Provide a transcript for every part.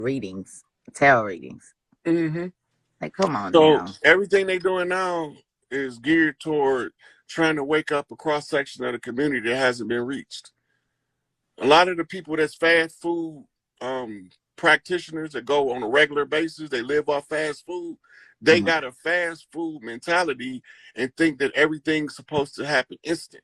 readings, tarot readings. Mm-hmm. Like, come on So now. everything they doing now is geared toward trying to wake up a cross section of the community that hasn't been reached. A lot of the people that's fast food practitioners that go on a regular basis, they live off fast food. They got a fast food mentality and think that everything's supposed to happen instant.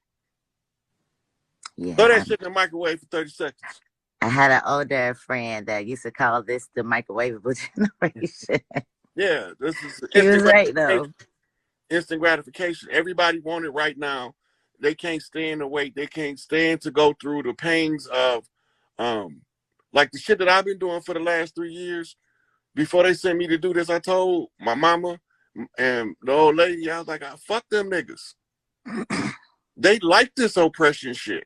Throw Yeah, that shit in the microwave for 30 seconds. I had an older friend that used to call this the microwavable generation. Yeah, this is He instant was right gratification. though. Instant gratification. Everybody want it right now. They can't stand to wait. They can't stand to go through the pains of, like the shit that I've been doing for the last 3 years. Before they sent me to do this, I told my mama and the old lady, I was like, fuck them niggas. They like this oppression shit.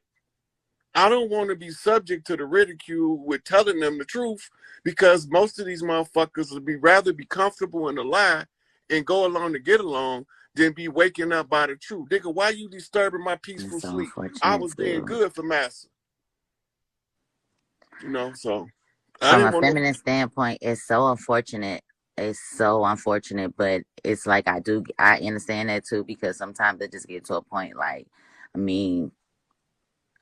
I don't want to be subject to the ridicule with telling them the truth, because most of these motherfuckers would rather be comfortable in the lie and go along to get along than be waking up by the truth. Nigga, why you disturbing my peaceful It's so sleep? I unfortunate was being too. good for massa. You know, so I From didn't a want feminine standpoint, it's so unfortunate. It's so unfortunate, but it's like I understand that too, because sometimes it just get to a point like, I mean,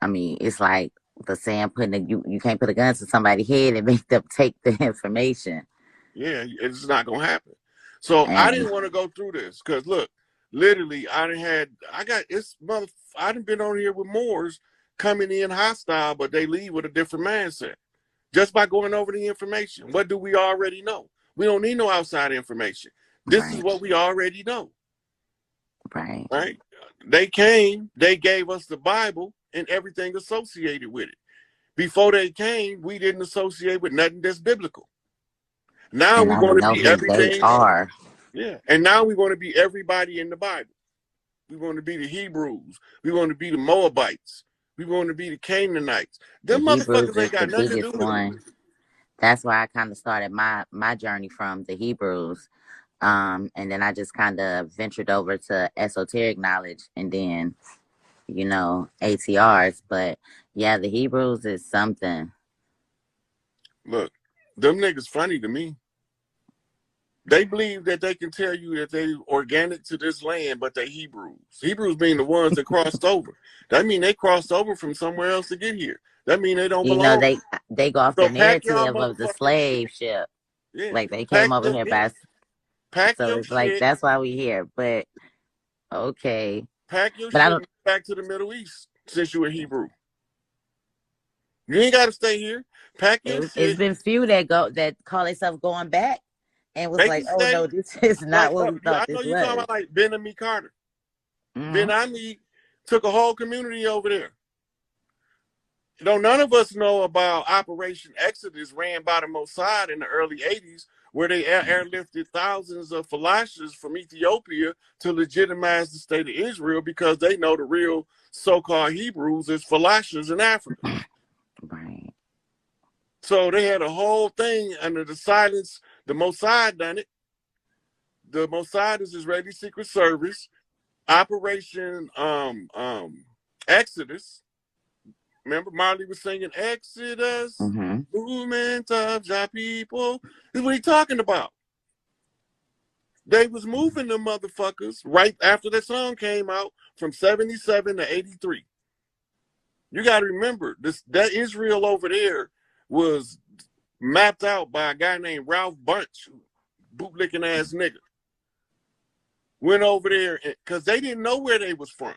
it's like the saying, you can't put a gun to somebody's head and make them take the information. yeah, it's not gonna happen. So I And didn't want to go through this because look, literally, I done been on here with Moors coming in hostile, but they leave with a different mindset just by going over the information. What do we already know? We don't need no outside information. This is right, what we already know, right. right? They came, they gave us the Bible and everything associated with it. Before they came, we didn't associate with nothing that's biblical. Now And we now we want to know be who they everything. are. Yeah. And now we want to be everybody in the Bible. We want to be the Hebrews. We want to be the Moabites. We want to be the Canaanites. The Them Hebrews motherfuckers is ain't the got nothing to do biggest with them. one. That's why I kind of started my journey from the Hebrews. And then I just kind of ventured over to esoteric knowledge and then, ATRs. But yeah, the Hebrews is something. Look, them niggas funny to me. They believe that they can tell you that they organic to this land, but they Hebrews. Hebrews being the ones that crossed over. That mean they crossed over from somewhere else to get here. That mean they don't belong. They go off So the pack y'all narrative of the motherfucking shit. slave ship. Yeah. Like they came over here Yeah. by, Pack so your it's like, shit. that's why we here. But okay. Pack your But I shit don't, and go back to the Middle East since you're a Hebrew. You ain't got to stay here. Pack your it's shit. been few that call themselves going back and was They like, can oh stay. no, this is Like, not what we thought I know this you talking was. about like Ben Ami Carter. Mm-hmm. Ben Ami took a whole community over there. None of us know about Operation Exodus ran by the Mossad in the early 80s, where they airlifted thousands of falashas from Ethiopia to legitimize the state of Israel because they know the real so-called Hebrews is falashas in Africa. Right. So they had a whole thing under the silence. The Mossad done it. The Mossad is Israeli Secret Service. Operation Exodus. Remember Marley was singing Exodus, Mm-hmm. movement of our people. This is what he talking about. They was moving the motherfuckers right after that song came out from 77 to 83. You got to remember, that Israel over there was mapped out by a guy named Ralph Bunch, bootlicking ass nigga. Went over there because they didn't know where they was from.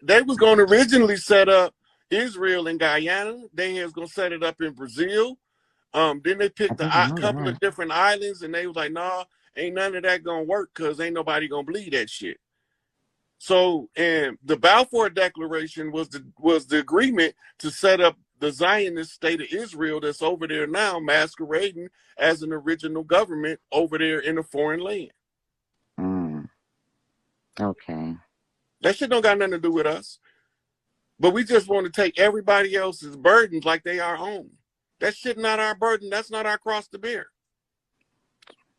They was going to originally set up Israel in Guyana. They was going to set it up in Brazil. Then they I picked think I a know couple that. of different islands, and they was like, "Nah, ain't none of that gonna work because ain't nobody gonna believe that shit." So, and the Balfour Declaration was the agreement to set up the Zionist state of Israel that's over there now, masquerading as an original government over there in a foreign land. Okay. That shit don't got nothing to do with us. But we just want to take everybody else's burdens like they our own. That shit not our burden. That's not our cross to bear.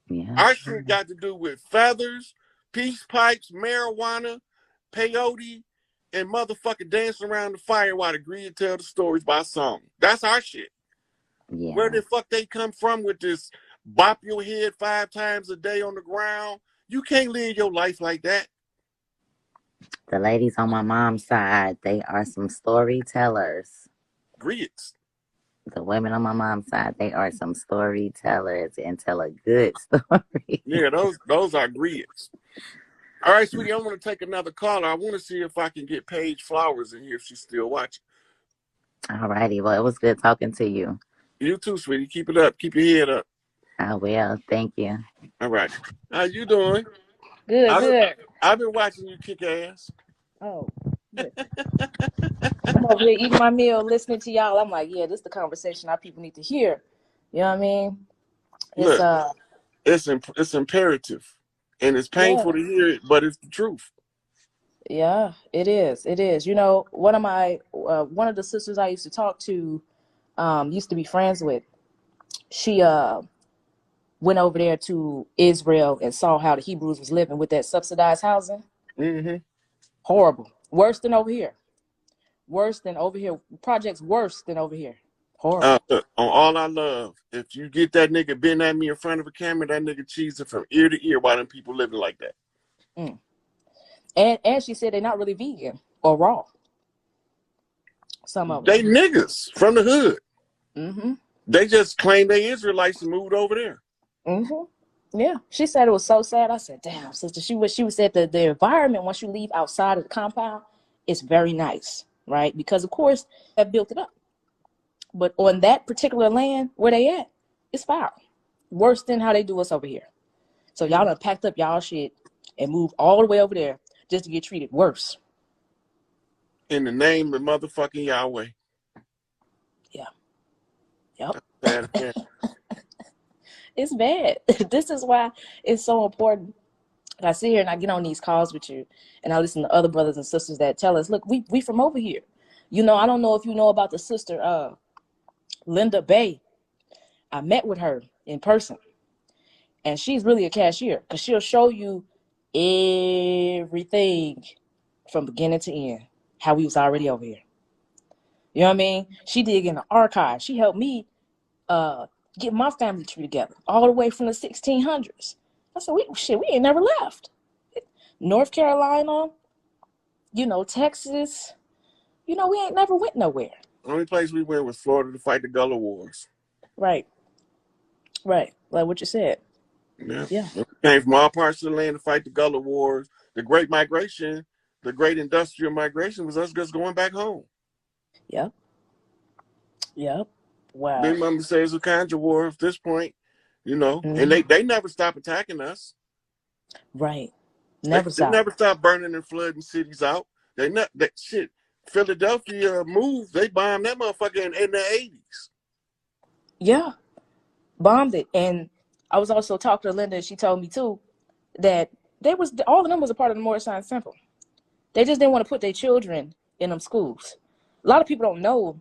Yeah. Our shit got to do with feathers, peace pipes, marijuana, peyote, and motherfucking dancing around the fire while the grid tell the stories by song. That's our shit. Where Yeah. the fuck they come from with this bop your head 5 times a day on the ground? You can't live your life like that. The ladies on my mom's side, they are some storytellers. Grits. The women on my mom's side, they are some storytellers and tell a good story. Yeah, those are grits. All right, sweetie, I want to take another caller. I want to see if I can get Paige Flowers in here if she's still watching. Alrighty, well, it was good talking to you. You too, sweetie. Keep it up. Keep your head up. I will. Thank you. All right. How you doing? Good, I've been, good. I've been watching you kick ass. Oh, good. I'm over here eating my meal, listening to y'all. I'm like, yeah, this is the conversation our people need to hear. You know what I mean? It's Look, it's imperative, and it's painful yeah, to hear it, but it's the truth. yeah, it is. It is. You know, one of the sisters I used to talk to, used to be friends with. She went over there to Israel and saw how the Hebrews was living with that subsidized housing. Mm-hmm. Horrible. Worse than over here. Worse than over here. Projects worse than over here. Horrible. Look, on All I Love, if you get that nigga bent at me in front of a camera, that nigga cheesing from ear to ear while them people living like that. Mm. And she said they're not really vegan or raw. Some of them. They niggas from the hood. Mm-hmm. They just claim they Israelites and moved over there. Mm-hmm. Yeah. She said it was so sad. I said, damn, sister. She was said that the environment once you leave outside of the compound is very nice, right? Because of course that built it up. But on that particular land where they at, it's foul. Worse than how they do us over here. So y'all done packed up y'all shit and moved all the way over there just to get treated worse. In the name of motherfucking Yahweh. Yeah. Yep. Bad. It's bad. This is why it's so important. I sit here and I get on these calls with you and I listen to other brothers and sisters that tell us, look, we from over here. You know, I don't know if you know about the sister Linda Bay. I met with her in person. And she's really a cashier because she'll show you everything from beginning to end, how we was already over here. You know what I mean? She dig in the archive. She helped me get my family tree together all the way from the 1600s. I said, we ain't never left. North Carolina, you know, Texas, you know, we ain't never went nowhere. The only place we went was Florida to fight the Gullah Wars. Right. Right. Like what you said. Yeah. Yeah. We came from all parts of the land to fight the Gullah Wars. The Great Migration, the Great Industrial Migration was us just going back home. Yep. Yep. Wow. Big Mama says a conjure war at this point, you know, Mm-hmm. and they never stop attacking us. Right. Never They stop. never stop burning and flooding cities out. That shit. Philadelphia moved. They bombed that motherfucker in the 80s. Yeah. Bombed it. And I was also talking to Linda and she told me too that all of them was a part of the Morris Science Temple. They just didn't want to put their children in them schools. A lot of people don't know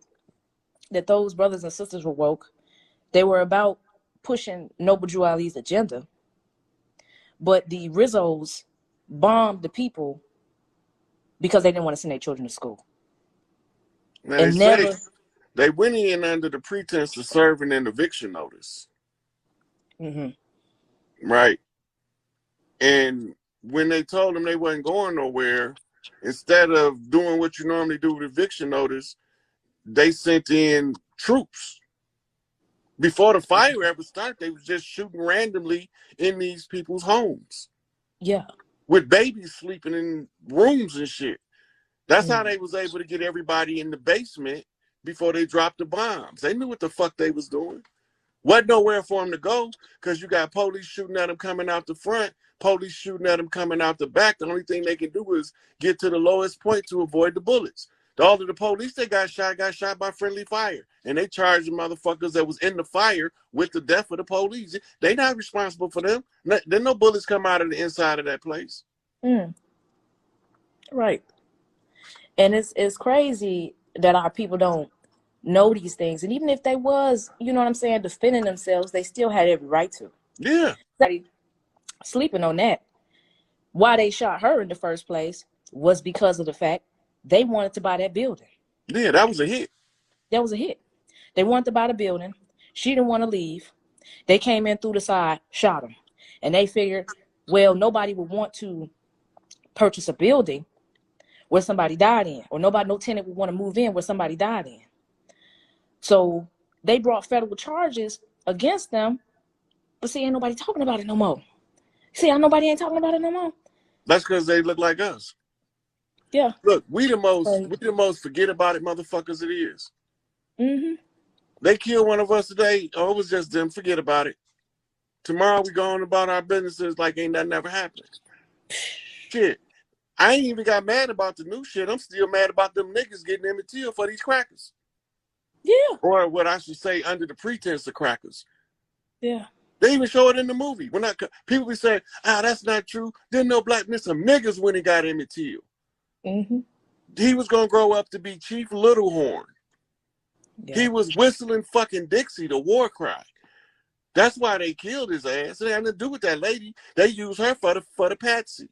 that those brothers and sisters were woke. They were about pushing Noble Drew Ali's agenda. But the Rizzos bombed the people because they didn't want to send their children to school. Now And never. They went in under the pretense of serving an eviction notice. Mm-hmm. Right. And when they told them they wasn't going nowhere, instead of doing what you normally do with eviction notice, they sent in troops. Before the fire ever started, they was just shooting randomly in these people's homes. Yeah. With babies sleeping in rooms and shit. That's how they was able to get everybody in the basement before they dropped the bombs. They knew what the fuck they was doing. Wasn't nowhere for them to go because you got police shooting at them coming out the front, police shooting at them coming out the back. The only thing they can do is get to the lowest point to avoid the bullets. All of the police that got shot by friendly fire. And they charged the motherfuckers that was in the fire with the death of the police. They not responsible for them. There no bullets come out of the inside of that place. Right. And it's crazy that our people don't know these things. And even if they was, you know what I'm saying, defending themselves, they still had every right to. Yeah. Sleeping on that. Why they shot her in the first place was because of the fact they wanted to buy that building. Yeah, that was a hit. That was a hit. They wanted to buy the building. She didn't want to leave. They came in through the side, shot him. And they figured, well, nobody would want to purchase a building where somebody died in, or no tenant would want to move in where somebody died in. So they brought federal charges against them, but see, ain't nobody talking about it no more. See how nobody ain't talking about it no more? That's because they look like us. Yeah. Look, we the most forget about it motherfuckers it is. Mm-hmm. They killed one of us today. Oh, it was just them. Forget about it. Tomorrow we go on about our businesses like ain't nothing ever happened. Shit. I ain't even got mad about the new shit. I'm still mad about them niggas getting Emmett Till for these crackers. Yeah. Or what I should say, under the pretense of crackers. Yeah. They even show it in the movie. When people be saying, that's not true. Didn't know black men some niggas when he got Emmett Till. Mm-hmm. He was gonna grow up to be Chief Littlehorn. Yeah. He was whistling fucking Dixie, the war cry. That's why they killed his ass. It had nothing to do with that lady. They used her for the patsy.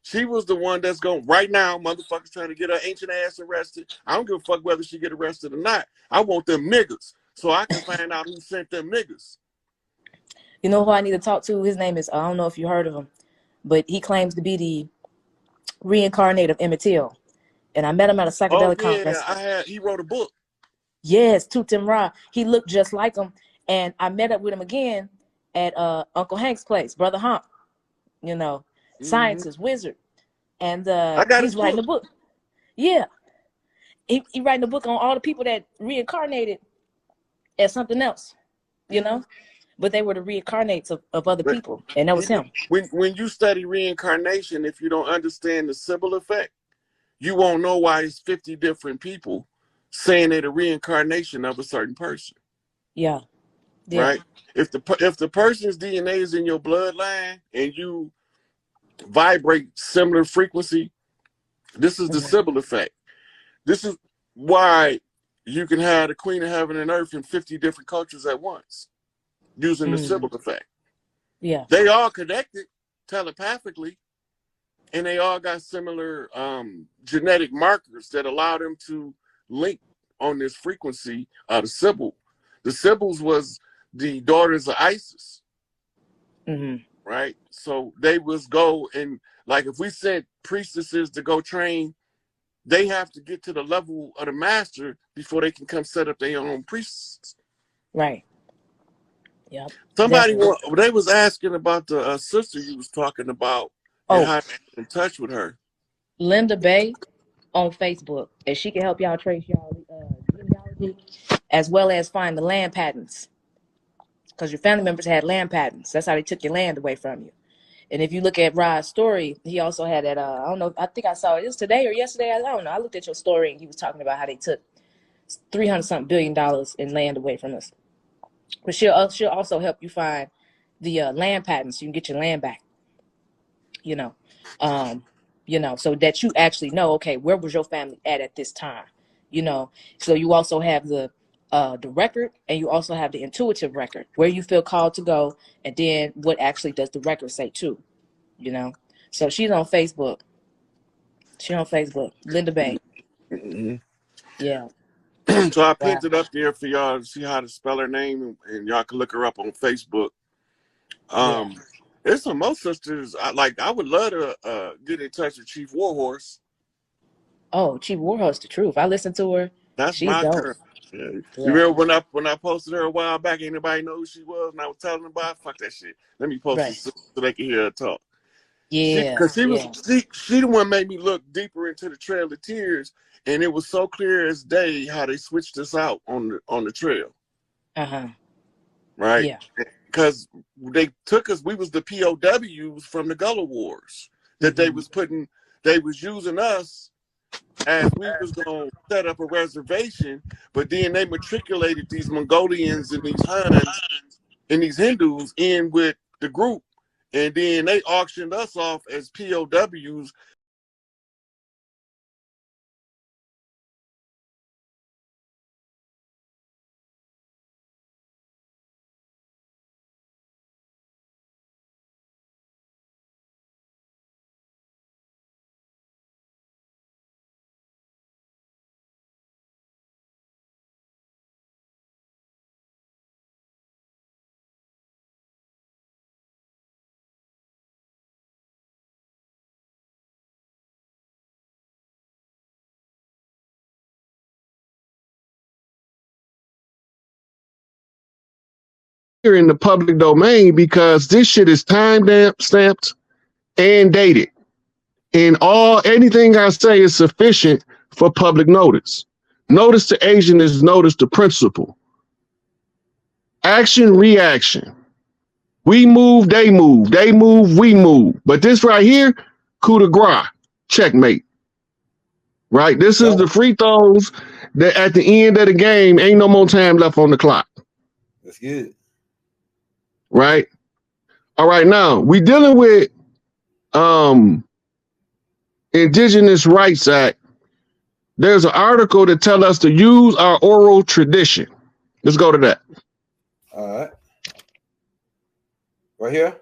She was the one that's going right now. Motherfuckers trying to get her ancient ass arrested. I don't give a fuck whether she get arrested or not. I want them niggas so I can find out who sent them niggas. You know who I need to talk to? His name is, I don't know if you heard of him, but he claims to be the reincarnate of Emmett Till. And I met him at a Oh psychedelic conference. yeah, he wrote a book. Yes, Tutim Ra. He looked just like him. And I met up with him again at Uncle Hank's place, Brother Hump, you know, scientist, wizard. And I got his he's writing book. a book. Yeah. He writing a book on all the people that reincarnated as something else, you know? But they were the reincarnates of other But people. And that was him. when you study reincarnation, if you don't understand the Sybil effect, you won't know why it's 50 different people saying they're the reincarnation of a certain person. Yeah. Yeah. Right? If the person's DNA is in your bloodline and you vibrate similar frequency, this is the Mm-hmm. Sybil effect. This is why you can have the Queen of Heaven and Earth in 50 different cultures at once using the Sybil effect. Yeah. They all connected telepathically, and they all got similar genetic markers that allow them to link on this frequency of the Sybil. The Sybils was the daughters of Isis, Mm-hmm. right? So they was go and like if we sent priestesses to go train, they have to get to the level of the master before they can come set up their own priests. Right. Yep. Somebody Definitely. they was asking about the sister you was talking about and Oh, how to get in touch with her. Linda Bay on Facebook, and she can help y'all trace y'all genealogy as well as find the land patents. Because your family members had land patents. That's how they took your land away from you. And if you look at Rod's story, he also had that. I don't know. I think I saw it. It was today or yesterday. I don't know. I looked at your story and he was talking about how they took $300 something billion in land away from us. But she'll also help you find the land patents so you can get your land back. You know, um, so that you actually know, okay, where was your family at this time? You know, so you also have the record, and you also have the intuitive record, where you feel called to go, and then what actually does the record say too? You know, so she's on Facebook. She's on Facebook, Linda Bay. Mm-hmm. Yeah. So I Wow. pinned it up there for y'all to see how to spell her name, and y'all can look her up on Facebook. Yeah. There's some more sisters. I would love to get in touch with Chief Warhorse. Oh, Chief Warhorse, the truth. I listened to her. That's She's my dope. girl. Yeah. You Yeah. remember when I posted her a while back? Ain't nobody know who she was, and I was telling them about fuck that shit. Let me post Right. this so they can hear her talk. Yeah. Because Yeah. she the one made me look deeper into the Trail of Tears, and it was so clear as day how they switched us out on the trail, Uh-huh. right? Yeah. Because they took us. We was the POWs from the Gullah Wars that Mm-hmm. they was using us as we was going to set up a reservation, but then they matriculated these Mongolians and these Huns and these Hindus in with the group, and then they auctioned us off as POWs in the public domain because this shit is time stamped and dated. And anything I say is sufficient for public notice. Notice to Asian is notice to principle. Action, reaction. We move, they move. They move, we move. But this right here, coup de grace, checkmate. Right? This is the free throws that at the end of the game, ain't no more time left on the clock. That's good. Right? All right, now we dealing with Indigenous Rights Act. There's an article that tells us to use our oral tradition. Let's go to that. All right. Right here.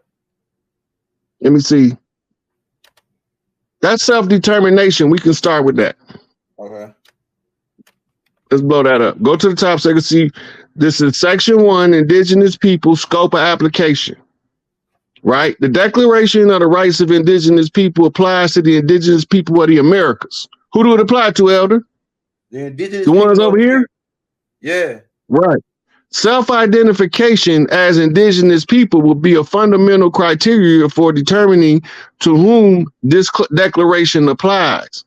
Let me see. That's self-determination. We can start with that. Okay. Let's blow that up. Go to the top so you can see. This is Section 1, Indigenous People, Scope of Application. Right? The Declaration of the Rights of Indigenous People applies to the indigenous people of the Americas. Who do it apply to, Elder? The ones over here? Yeah. Right. Self-identification as indigenous people will be a fundamental criteria for determining to whom this declaration applies.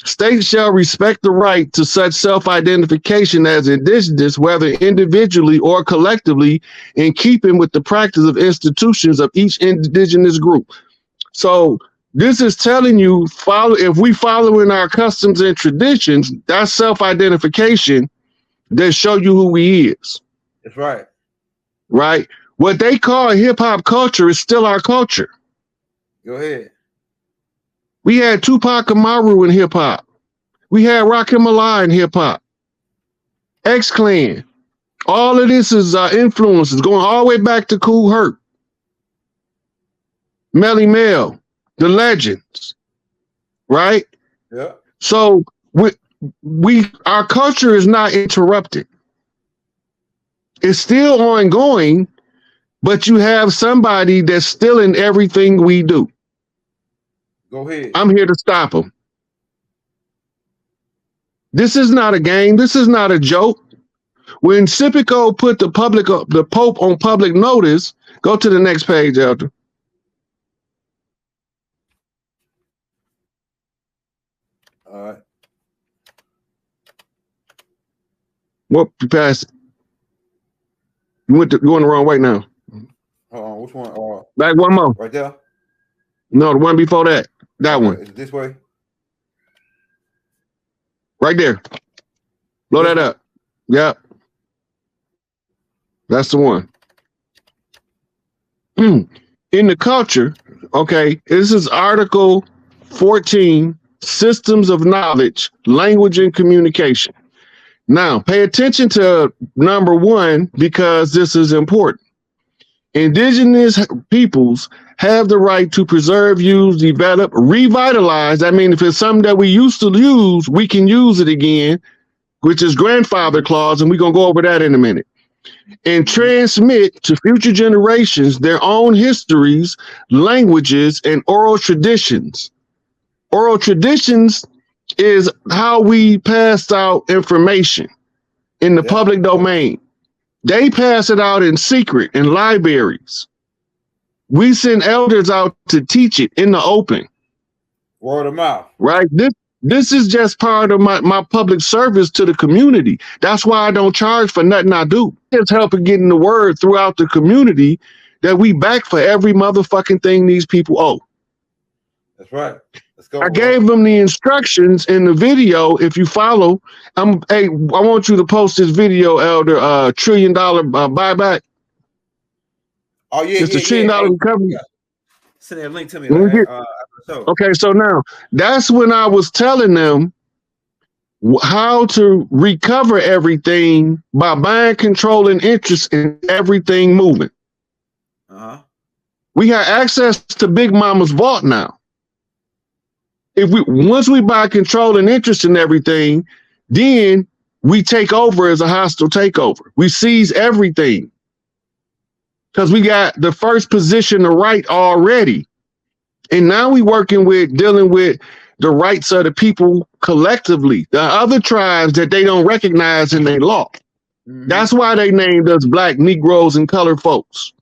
States shall respect the right to such self-identification as indigenous, whether individually or collectively, in keeping with the practice of institutions of each indigenous group. So this is telling you, if we follow in our customs and traditions, that's self-identification that show you who we is. That's right. Right? What they call hip-hop culture is still our culture. Go ahead. We had Tupac Amaru in hip-hop. We had Rakim Allah in hip-hop. X-Clan. All of this is influences going all the way back to Kool Herc. Melly Mel. The legends. Right? Yeah. So our culture is not interrupted. It's still ongoing, but you have somebody that's still in everything we do. Go ahead. I'm here to stop them. This is not a game. This is not a joke. When SikApe put the Pope on public notice, go to the next page, Elder. All right. What you passed? You going the wrong way now. Hold on. Which one? Back one more. Right there. No, the one before that. That one. Is it this way? Right there. Blow that up. Yep. That's the one. In the culture, okay, this is Article 14, Systems of Knowledge, Language and Communication. Now, pay attention to number 1 because this is important. Indigenous peoples have the right to preserve, use, develop, revitalize. I mean, if it's something that we used to use, we can use it again, which is grandfather clause, and we're going to go over that in a minute. And transmit to future generations their own histories, languages, and oral traditions. Oral traditions is how we pass out information in the public domain. They pass it out in secret in libraries. We send elders out to teach it in the open. Word of mouth. Right? This is just part of my public service to the community. That's why I don't charge for nothing I do. It's helping getting the word throughout the community that we back for every motherfucking thing these people owe. That's right. Let's go. I gave them the instructions in the video. If you follow, hey, I want you to post this video, Elder, $1 trillion buyback. Oh, yeah. It's $1 trillion recovery. Send that link to me. Okay, so now that's when I was telling them how to recover everything by buying, controlling interest in everything moving. We have access to Big Mama's vault now. Once we buy control and interest in everything, then we take over as a hostile takeover. We seize everything because we got the first position of right already. And now we dealing with the rights of the people collectively, the other tribes that they don't recognize in their law. That's why they named us black Negroes and colored folks.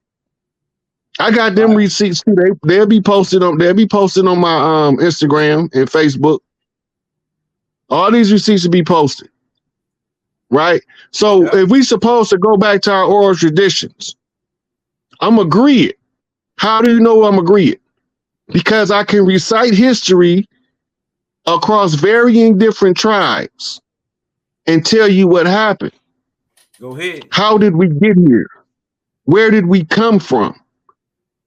I got them receipts too. They'll be posted on my Instagram and Facebook. All these receipts will be posted. Right? So if we supposed to go back to our oral traditions, I'm agreed. How do you know I'm agreed? Because I can recite history across varying different tribes and tell you what happened. Go ahead. How did we get here? Where did we come from?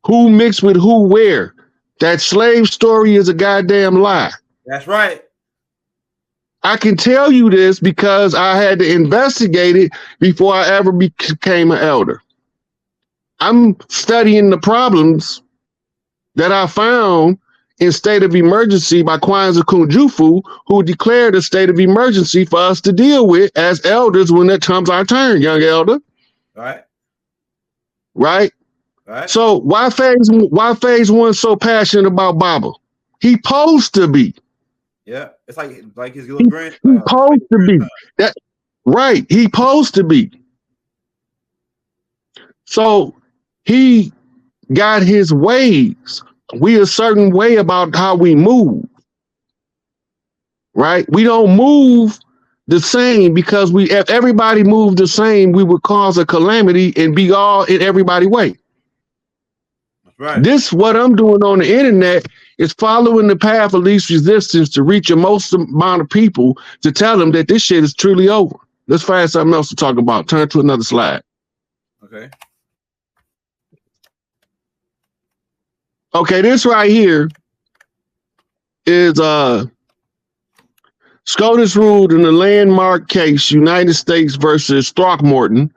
Who mixed with who where? That slave story is a goddamn lie. That's right. I can tell you this because I had to investigate it before I ever became an elder. I'm studying the problems that I found in state of emergency by Kwanzaa Kunjufu, who declared a state of emergency for us to deal with as elders when it comes our turn, young elder. Right. So why phase one so passionate about Baba? He supposed to be. Yeah, it's like his little grand. He supposed to be. That right. He supposed to be. So he got his ways. We a certain way about how we move. Right? We don't move the same because if everybody moved the same, we would cause a calamity and be all in everybody's way. Right. This, what I'm doing on the internet, is following the path of least resistance to reach the most amount of people to tell them that this shit is truly over. Let's find something else to talk about. Turn to another slide. Okay. Okay, this right here is SCOTUS ruled in the landmark case United States versus Throckmorton.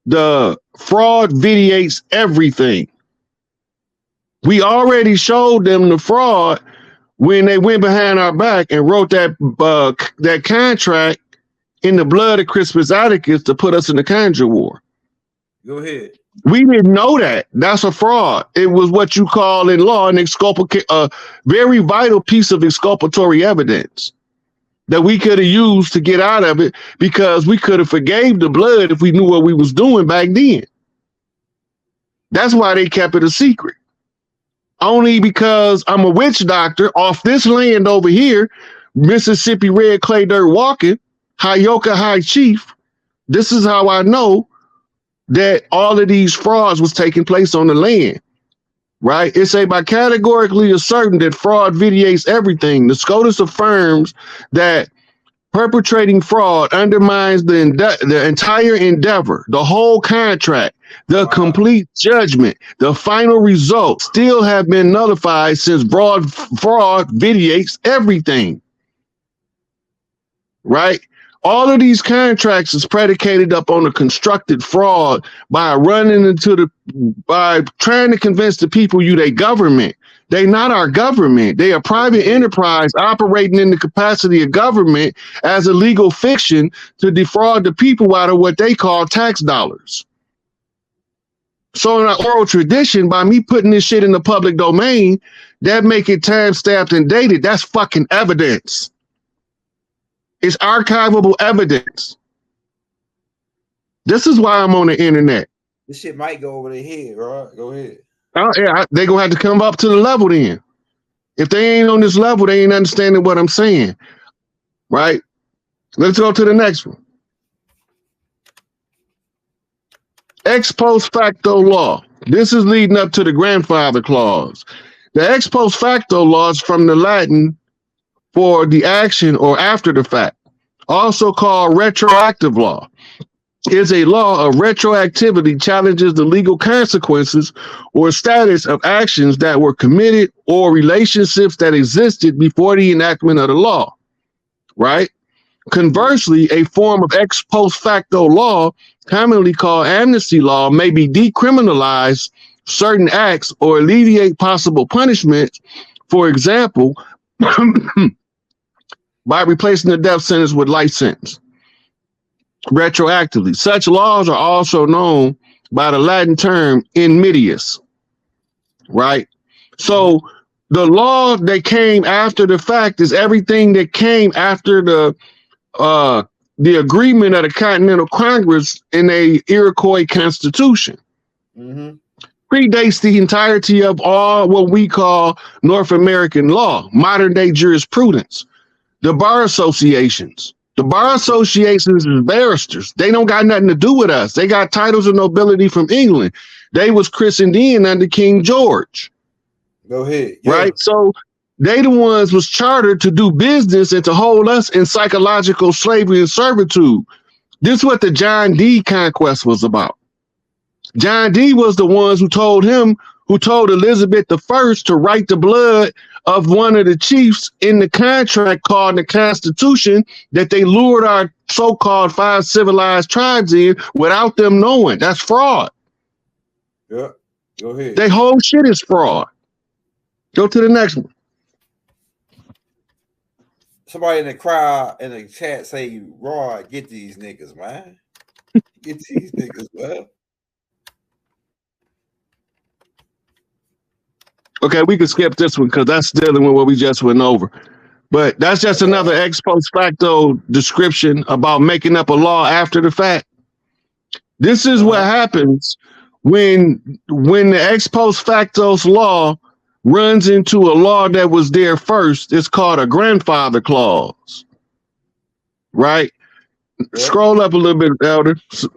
The fraud vitiates everything. We already showed them the fraud when they went behind our back and wrote that contract in the blood of Crispus Attucks to put us in the conjure war. Go ahead. We didn't know that. That's a fraud. It was what you call in law a very vital piece of exculpatory evidence that we could have used to get out of it because we could have forgave the blood if we knew what we was doing back then. That's why they kept it a secret. Only because I'm a witch doctor off this land over here, Mississippi Red Clay Dirt Walking, Hyoka High Chief. This is how I know that all of these frauds was taking place on the land, right? It's by categorically asserting that fraud vitiates everything. The SCOTUS affirms that perpetrating fraud undermines the entire endeavor, the whole contract, the complete judgment, the final result still have been nullified since fraud vitiates everything, right? All of these contracts is predicated up on a constructed fraud by trying to convince the people they government. They not our government. They are private enterprise operating in the capacity of government as a legal fiction to defraud the people out of what they call tax dollars. So in our oral tradition, by me putting this shit in the public domain, that make it time-stamped and dated. That's fucking evidence. It's archivable evidence. This is why I'm on the internet. This shit might go over their head, right? Go ahead. They're going to have to come up to the level then. If they ain't on this level, they ain't understanding what I'm saying. Right? Let's go to the next one. Ex post facto law. This is leading up to the grandfather clause. The ex post facto law is from the Latin for the action or after the fact, also called retroactive law. Is a law of retroactivity challenges the legal consequences or status of actions that were committed or relationships that existed before the enactment of the law, right? Conversely, a form of ex post facto law, commonly called amnesty law, may be decriminalize certain acts or alleviate possible punishments, for example, by replacing the death sentence with life sentence. Retroactively. Such laws are also known by the Latin term in medias, right? So the law that came after the fact is everything that came after the the agreement of the Continental Congress in a Iroquois Constitution. Mm-hmm. Predates the entirety of all what we call North American law, modern day jurisprudence. The bar associations. The bar associations is barristers. They don't got nothing to do with us. They got titles of nobility from England. They was christened in under King George. Go ahead. Yeah. Right? So they the ones was chartered to do business and to hold us in psychological slavery and servitude. This is what the John Dee conquest was about. John Dee was the ones who told Elizabeth I to write the blood of one of the chiefs in the contract called the Constitution that they lured our so-called 5 civilized tribes in without them knowing. That's fraud. Yeah. Go ahead. Their whole shit is fraud. Go to the next one. Somebody in the crowd in the chat say, Rod, get these niggas, man. Get these niggas, man. Okay, we can skip this one because that's dealing with what we just went over. But that's just another ex post facto description about making up a law after the fact. This is what happens when the ex post facto's law runs into a law that was there first. It's called a grandfather clause, right? Yeah. Scroll up a little bit, Elder, so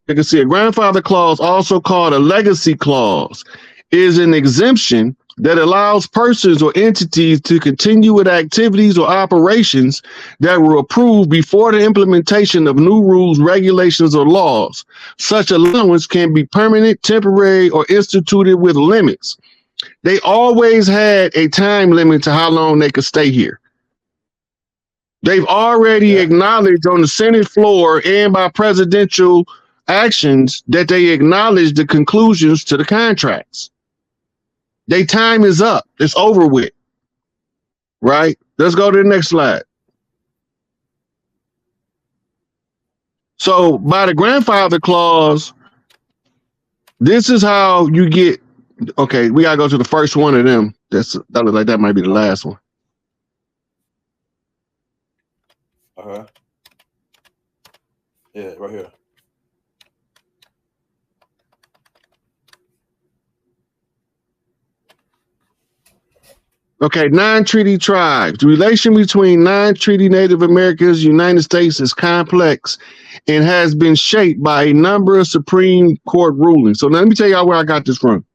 you can see a grandfather clause, also called a legacy clause, is an exemption that allows persons or entities to continue with activities or operations that were approved before the implementation of new rules, regulations, or laws. Such allowance can be permanent, temporary, or instituted with limits. They always had a time limit to how long they could stay here. They've already acknowledged on the Senate floor and by presidential actions that they acknowledged the conclusions to the contracts. Their time is up. It's over with. Right? Let's go to the next slide. So by the grandfather clause, this is how you get, okay, we gotta go to the first one of them. That looks like that might be the last one. Yeah, right here. Okay, non-treaty tribes. The relation between non-treaty Native Americans and the United States is complex and has been shaped by a number of Supreme Court rulings. So let me tell y'all where I got this from.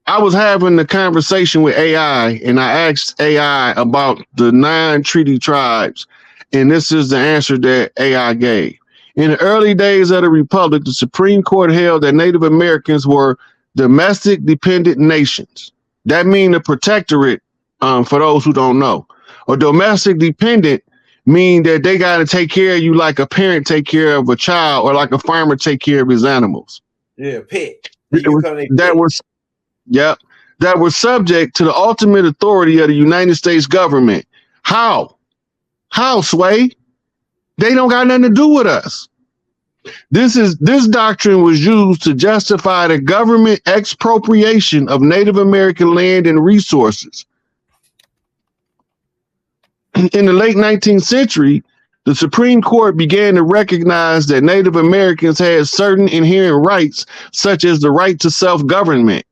I was having a conversation with AI and I asked AI about the non-treaty tribes, and this is the answer that AI gave. In the early days of the Republic, the Supreme Court held that Native Americans were domestic dependent nations. That means a protectorate, for those who don't know. Or domestic dependent mean that they got to take care of you like a parent take care of a child or like a farmer take care of his animals. Yeah, pet. That was subject to the ultimate authority of the United States government. How? How, Sway? They don't got nothing to do with us. This doctrine was used to justify the government expropriation of Native American land and resources. In the late 19th century, the Supreme Court began to recognize that Native Americans had certain inherent rights, such as the right to self-government.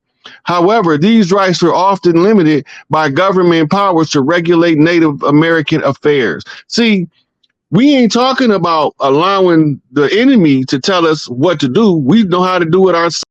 However, these rights were often limited by government powers to regulate Native American affairs. See, we ain't talking about allowing the enemy to tell us what to do. We know how to do it ourselves.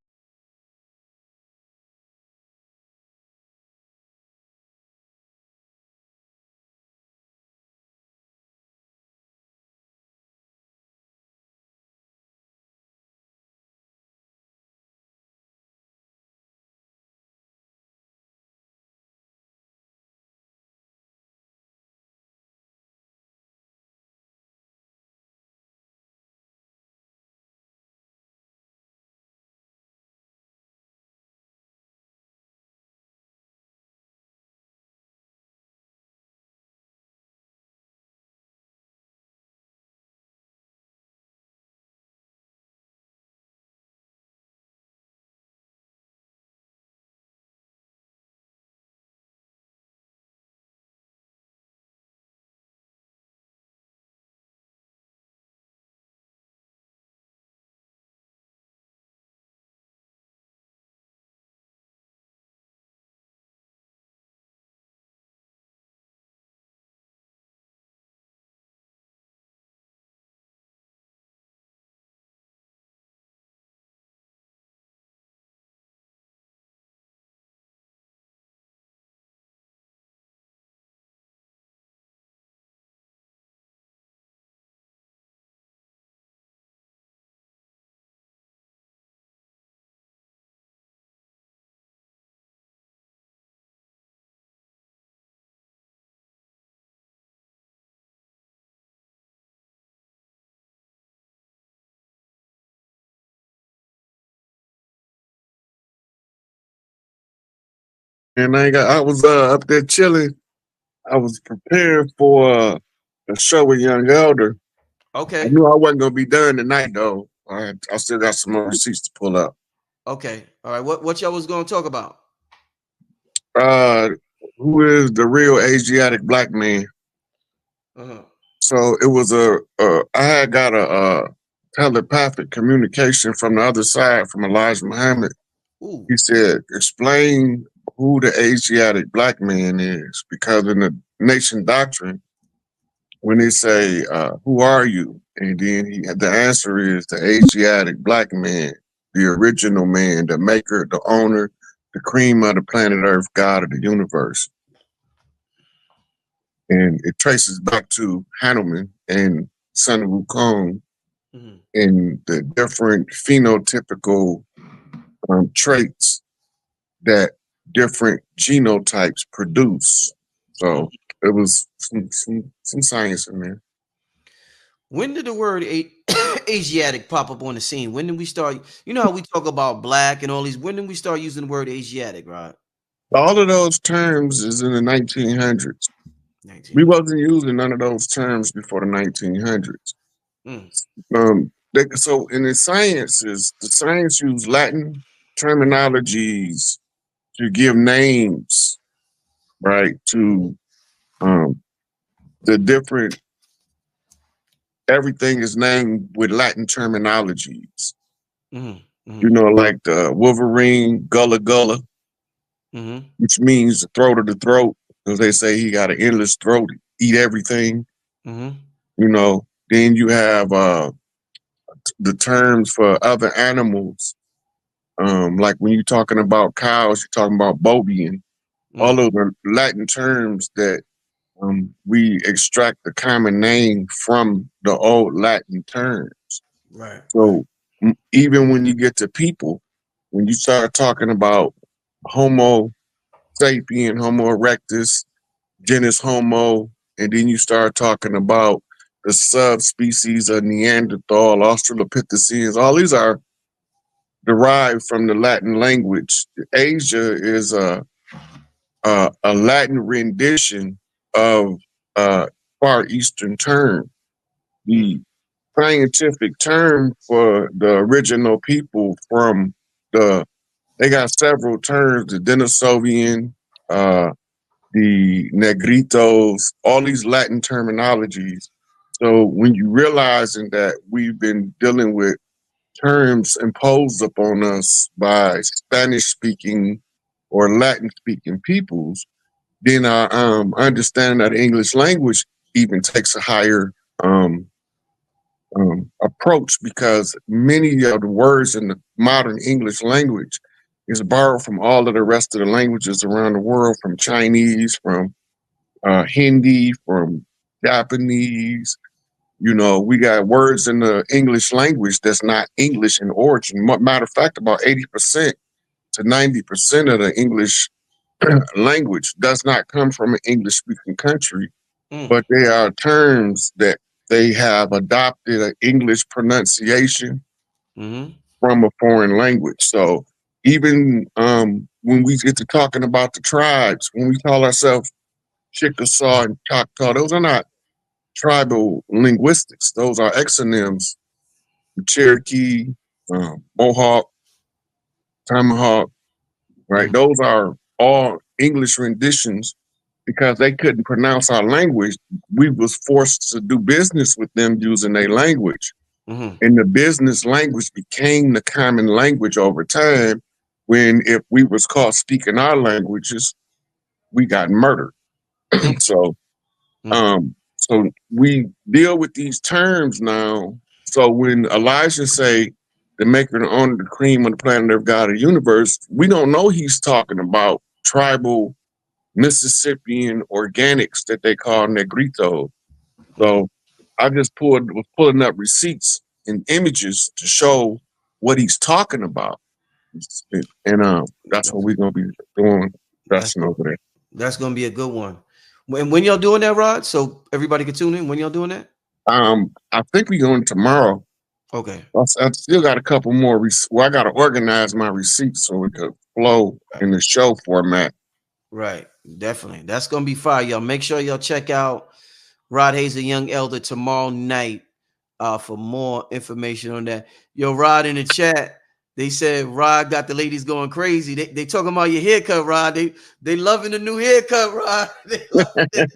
And I was up there chilling. I was preparing for a show with Young Elder. I Okay. knew I wasn't gonna be done tonight though. I still got some more receipts to pull up. Okay. All right. What y'all was going to talk about? Uh, who is the real Asiatic black man? Uh-huh. So it was I had got a telepathic communication from the other side from Elijah Muhammad. Ooh. He said, explain who the Asiatic black man is, because in the nation doctrine, when they say, who are you? And then the answer is the Asiatic black man, the original man, the maker, the owner, the cream of the planet Earth, God of the universe. And it traces back to Hanuman and Sun Wukong and the different phenotypical traits that different genotypes produce. So it was some science in there. When did the word Asiatic pop up on the scene? When did we start? You know how we talk about black and all these. When did we start using the word Asiatic, right? All of those terms is in the 1900s. We 19. wasn't using none of those terms before the 1900s. Mm. So in the sciences, the science used Latin terminologies to give names, right, to the different, everything is named with Latin terminologies. You know, like the Wolverine, Gullah Gullah, which means the throat of the throat, because they say he got an endless throat, eat everything. You know, then you have the terms for other animals. Like when you're talking about cows, you're talking about bovian. All of the Latin terms that we extract the common name from the old Latin terms. Right. So even when you get to people, when you start talking about Homo sapien, Homo erectus, genus Homo, and then you start talking about the subspecies of Neanderthal, Australopithecines, all these are derived from the Latin language. Asia is a Latin rendition of Far Eastern term. The scientific term for the original people from they got several terms, the Denisovian, the Negritos, all these Latin terminologies. So when you realizing that we've been dealing with terms imposed upon us by Spanish speaking or Latin speaking peoples, then our understanding of the English language even takes a higher approach, because many of the words in the modern English language is borrowed from all of the rest of the languages around the world, from Chinese, from Hindi, from Japanese. You know, we got words in the English language that's not English in origin. Matter of fact, about 80% to 90% of the English language does not come from an English-speaking country, but they are terms that they have adopted an English pronunciation from a foreign language. So even when we get to talking about the tribes, when we call ourselves Chickasaw and Choctaw, those are not tribal linguistics. Those are exonyms. Cherokee, Mohawk, Tomahawk, right? Those are all English renditions. Because they couldn't pronounce our language, we was forced to do business with them using their language. And the business language became the common language over time, when if we was caught speaking our languages, we got murdered. So so we deal with these terms now. So when Elijah say the maker and owner, the cream of the planet of God of the universe, we don't know he's talking about tribal Mississippian organics that they call Negrito. So I just was pulling up receipts and images to show what he's talking about. And that's what we're gonna be doing. That's over there. That's gonna be a good one. When y'all doing that, Rod? So everybody can tune in. When y'all doing that? I think we're going tomorrow. Okay. I still got a couple more. I got to organize my receipts so we could flow in the show format. Right. Definitely. That's gonna be fire, y'all. Make sure y'all check out Rod Hayes, the Young Elder, tomorrow night for more information on that. Yo, Rod, in the chat, they said Rod got the ladies going crazy. They talking about your haircut, Rod. They loving the new haircut, Rod. They loving it.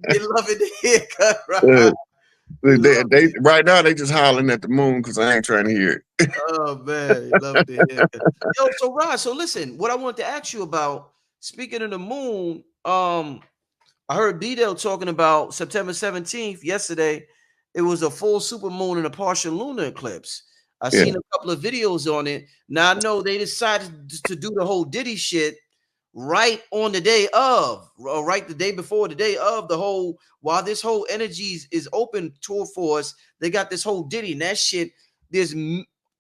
They loving the haircut, Rod. They love They it. right now they just hollering at the moon because I ain't trying to hear it. Oh man, they love the haircut. Yo, so Rod, so listen, what I wanted to ask you about, speaking of the moon, I heard B-Dale talking about September 17th yesterday. It was a full super moon and a partial lunar eclipse. I Yeah. seen a couple of videos on it. Now I know they decided to do the whole Diddy shit right on the day of, or right the day before, the day of the whole. While this whole energy is open tour for us, they got this whole Diddy and that shit. There's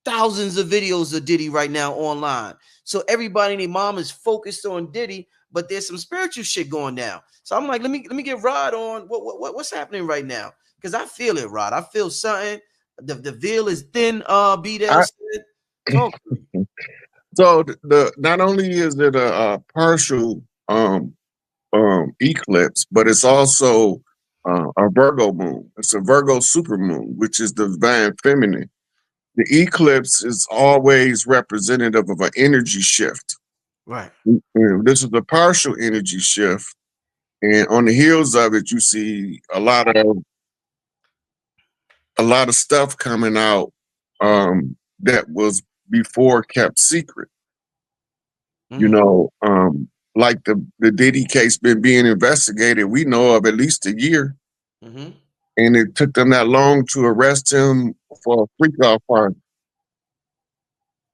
thousands of videos of Diddy right now online. So everybody and their mom is focused on Diddy, but there's some spiritual shit going down. So I'm like, let me get Rod on what's happening right now, because I feel it, Rod. I feel something. The veil is thin. B-Dale I, said, talk to me. so the not only is it a partial eclipse, but it's also a Virgo moon. It's a Virgo super moon, which is the divine feminine. The eclipse is always representative of an energy shift. Right. This is a partial energy shift, and on the heels of it, you see a lot of stuff coming out that was before kept secret. You Mm-hmm. know, like the Diddy case been being investigated. We know of at least a year, Mm-hmm. and it took them that long to arrest him for a freak off party.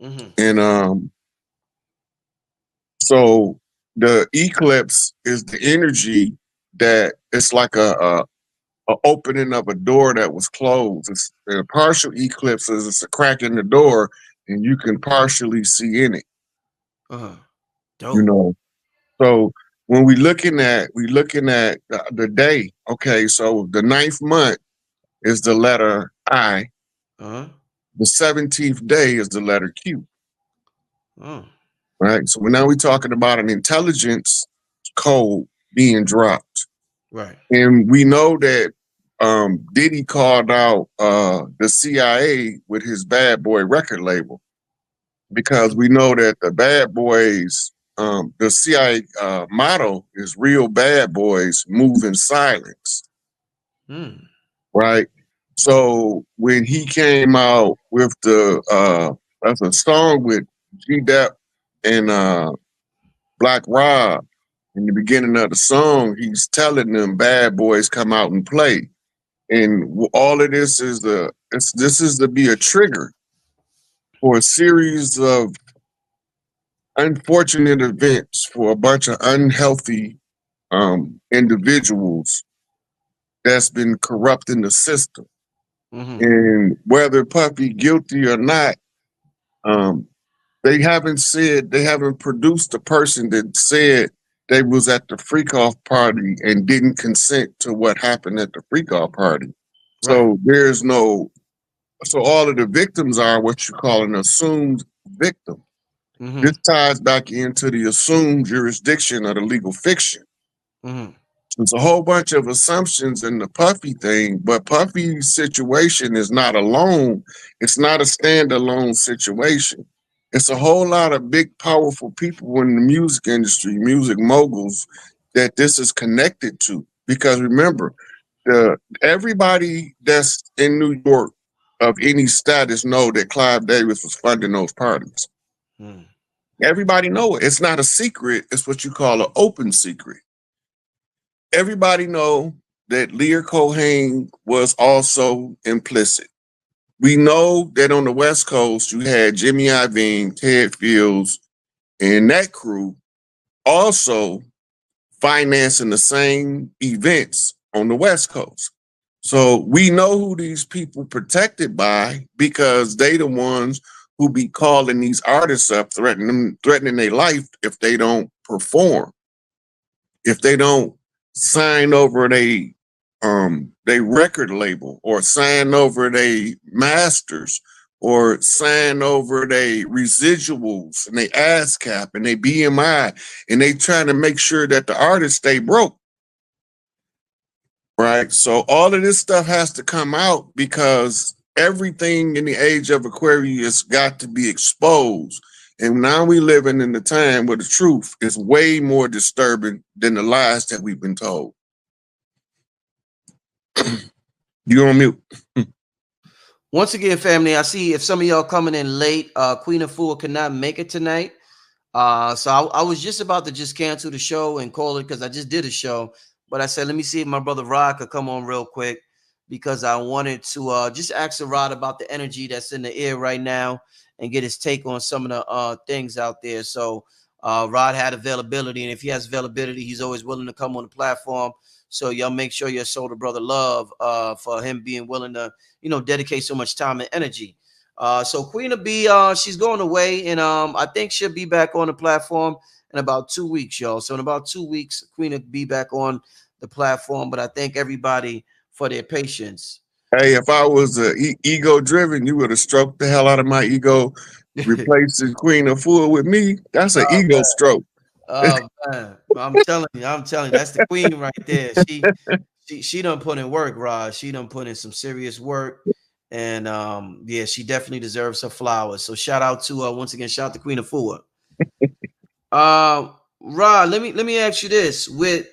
Mm-hmm. And so the eclipse is the energy that it's like a opening of a door that was closed. It's a partial eclipse is it's a crack in the door, and you can partially see in it. Uh-huh. You Dope. know, so when we looking at the day. Okay, so the ninth month is the letter I. Uh-huh. The 17th day is the letter Q. Oh. Right. So now we're talking about an intelligence code being dropped. Right. And we know that Diddy called out the CIA with his Bad Boy record label, because we know that the Bad Boys, the CIA motto is real bad boys move in silence, Mm. right? So when he came out with that's a song with GINDJAB and Black Rob, in the beginning of the song, he's telling them bad boys come out and play. And all of this is this is to be a trigger for a series of unfortunate events for a bunch of unhealthy individuals that's been corrupting the system. Mm-hmm. And whether Puffy guilty or not, um, they haven't produced a person that said they was at the freak off party and didn't consent to what happened at the freak off party. Right. So there's no, so all of the victims are what you call an assumed victim. Mm-hmm. This ties back into the assumed jurisdiction of the legal fiction. Mm-hmm. There's a whole bunch of assumptions in the Puffy thing, but Puffy's situation is not alone. It's not a standalone situation. It's a whole lot of big, powerful people in the music industry, music moguls, that this is connected to. Because remember, everybody that's in New York of any status know that Clive Davis was funding those parties. Mm. Everybody know it. It's not a secret. It's what you call an open secret. Everybody know that Lear Cohen was also implicit. We know that on the West Coast, you had Jimmy Iovine, Ted Fields, and that crew also financing the same events on the West Coast. So we know who these people protected by, because they the ones who be calling these artists up, threatening their life if they don't perform, if they don't sign over they record label or sign over they masters or sign over their residuals and they ASCAP and they BMI, and they trying to make sure that the artists stay broke. Right. So all of this stuff has to come out because everything in the age of Aquarius got to be exposed. And now we living in the time where the truth is way more disturbing than the lies that we've been told. You on mute. Once again, family, I see if some of y'all coming in late, Queen of Fool cannot make it tonight. So I was just about to just cancel the show and call it because I just did a show. But I said, let me see if my brother Rod could come on real quick because I wanted to just ask Rod about the energy that's in the air right now and get his take on some of the things out there. So Rod had availability, and if he has availability, he's always willing to come on the platform. So y'all make sure you show the brother love for him being willing to, you know, dedicate so much time and energy. So Queen of B, she's going away, and I think she'll be back on the platform in about 2 weeks, y'all. So in about 2 weeks, Queen will be back on the platform. But I thank everybody for their patience. Hey, if I was ego driven, you would have stroked the hell out of my ego, replacing Queen of Fool with me. That's an ego stroke. Oh man, I'm telling you, that's the queen right there. She done put in work, Rod. She done put in some serious work. And yeah, she definitely deserves her flowers. So shout out to once again, shout out to Queen of Fool. Rod, let me ask you this: with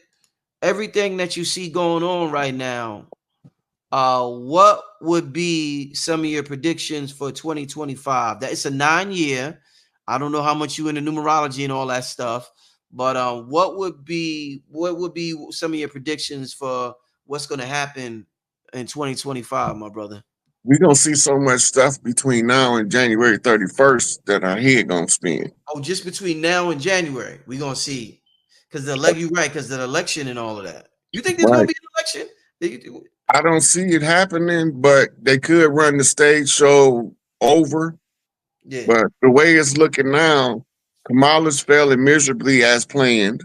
everything that you see going on right now, what would be some of your predictions for 2025? That it's a 9-year. I don't know how much you into numerology and all that stuff, but what would be some of your predictions for what's going to happen in 2025, my brother? We're gonna see so much stuff between now and January 31st that our head gonna spin. Oh, just between now and January, we're gonna see. Because you're right, because the election and all of that. You think there's gonna Right. be an election? I don't see it happening, but they could run the stage show over. Yeah. But the way it's looking now, Kamala's failing miserably as planned.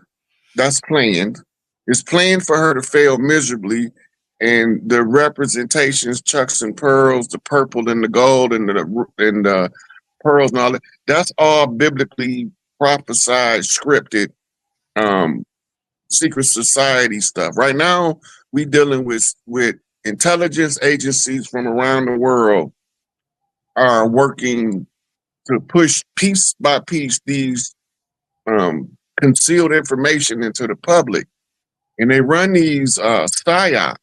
That's planned. It's planned for her to fail miserably. And the representations, chucks and pearls, the purple and the gold and the pearls and all that, that's all biblically prophesied, scripted, secret society stuff. Right now, we dealing with intelligence agencies from around the world are working to push piece by piece these concealed information into the public. And they run these psyops.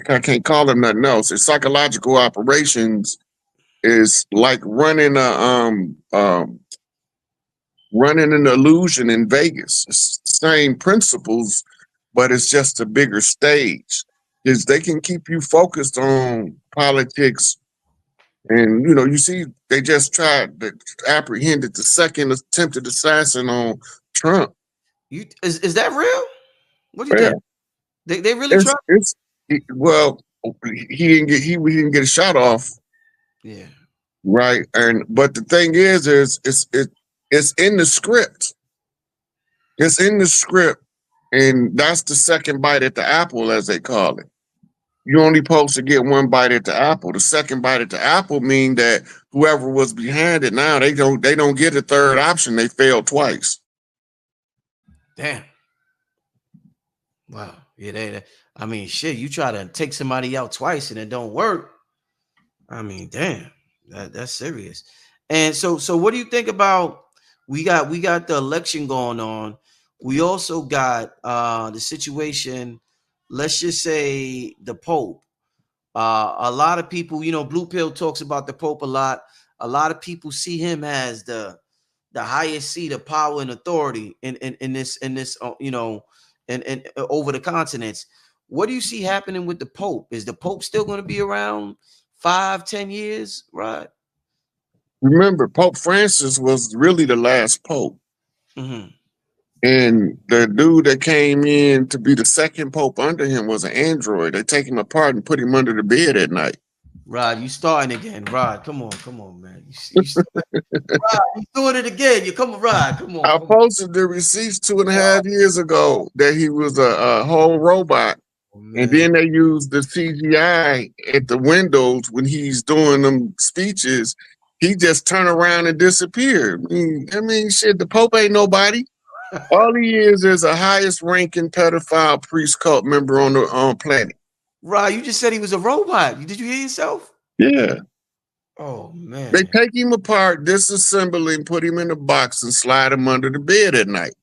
I can't call them nothing else. It's psychological operations. Is like running running an illusion in Vegas. It's the same principles, but it's just a bigger stage. Is they can keep you focused on politics. And, you know, you see, they just tried to apprehended the second attempted assassin on Trump. Is that real? What do you Yeah. think? They really tried? Well, he didn't get a shot off. Yeah. Right. But the thing is it's in the script. It's in the script. And that's the second bite at the apple, as they call it. You're only supposed to get one bite at the apple. The second bite at the apple mean that whoever was behind it now, they don't get a third option. They failed twice. Damn. Wow. Yeah, I mean, shit, you try to take somebody out twice and it don't work. I mean, damn, that's serious. And so what do you think about we got the election going on? We also got the situation, let's just say the Pope. A lot of people, you know, Blue Pill talks about the Pope a lot. A lot of people see him as the highest seat of power and authority in this you know, and over the continents. What do you see happening with the Pope? Is the Pope still going to be around 5-10 years, right? Remember, Pope Francis was really the last Pope. Mm-hmm. And the dude that came in to be the second Pope under him was an android. They take him apart and put him under the bed at night. Rod, you starting again. Rod, come on, man. Rod, you doing it again. You come on, Rod. Come on. I posted the receipts 2.5 years ago that he was a whole robot. And then they use the CGI at the windows when he's doing them speeches. He just turn around and disappear. I mean, shit, the Pope ain't nobody. All he is a highest ranking pedophile priest cult member on the planet. Right, you just said he was a robot. Did you hear yourself? Yeah. Oh man. They take him apart, disassemble him, put him in a box, and slide him under the bed at night.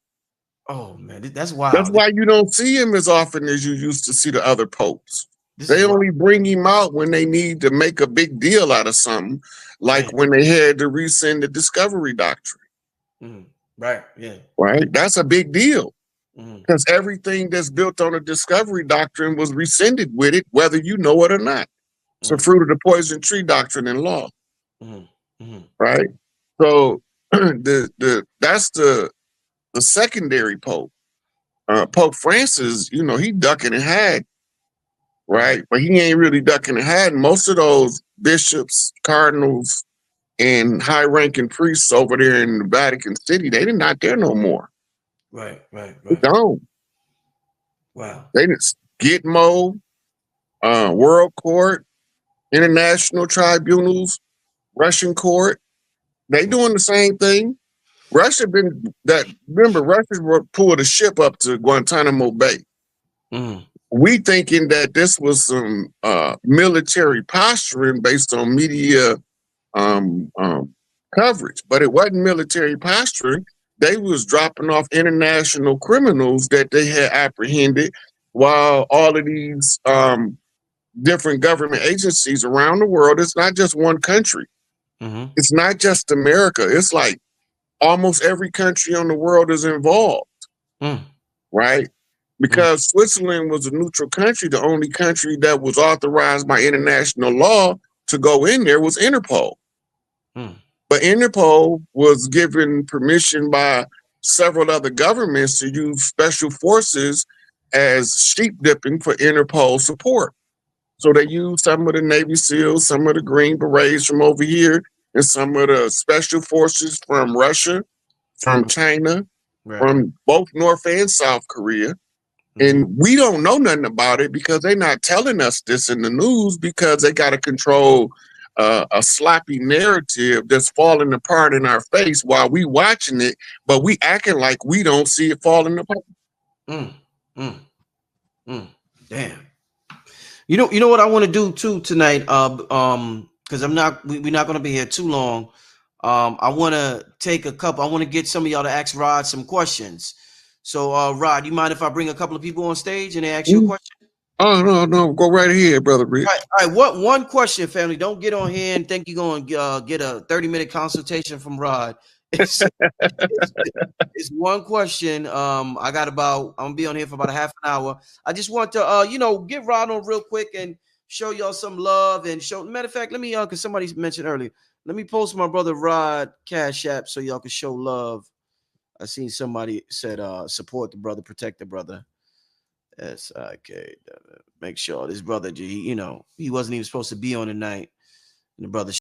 Oh man, that's wild. That's why you don't see him as often as you used to see the other popes. They only bring him out when they need to make a big deal out of something, like when they had to rescind the Discovery Doctrine. Right, yeah. Right? That's a big deal. Because everything that's built on the Discovery Doctrine was rescinded with it, whether you know it or not. It's a fruit of the poison tree doctrine in law. Right? So that's the secondary pope. Pope Francis, you know, he ducking and hiding, right? But he ain't really ducking and hiding. Most of those bishops, cardinals, and high-ranking priests over there in the Vatican City, they're not there no more. Right. They don't. Wow. They just Gitmo, World Court, International Tribunals, Russian Court. They doing the same thing. Remember, Russia pulled a ship up to Guantanamo Bay. We thinking that this was some military posturing based on media coverage, but it wasn't military posturing. They was dropping off international criminals that they had apprehended, while all of these different government agencies around the world, it's not just one country. It's not just America. It's like almost every country on the world is involved, right? Because Switzerland was a neutral country. The only country that was authorized by international law to go in there was Interpol. But Interpol was given permission by several other governments to use special forces as sheep dipping for Interpol support. So they used some of the Navy SEALs, some of the Green Berets from over here, and some of the special forces from Russia, from China, from both North and South Korea. And we don't know nothing about it because they're not telling us this in the news, because they got to control a sloppy narrative that's falling apart in our face while we watching it, but we acting like we don't see it falling apart. Damn. You know what I want to do too tonight, because we're not going to be here too long. I want to take I want to get some of y'all to ask Rod some questions. So Rod, you mind if I bring a couple of people on stage and they ask you a question? Oh, no, go right ahead, Brother Rich. All right, one question, family. Don't get on here and think you're going to get a 30-minute consultation from Rod. It's one question. I'm gonna be on here for about a half an hour. I just want to get Rod on real quick and show y'all some love and show. Matter of fact, let me because somebody mentioned earlier, let me post my brother Rod Cash App so y'all can show love. I seen somebody said support the brother, protect the brother. SikApe. Make sure this brother, he wasn't even supposed to be on tonight. And the brother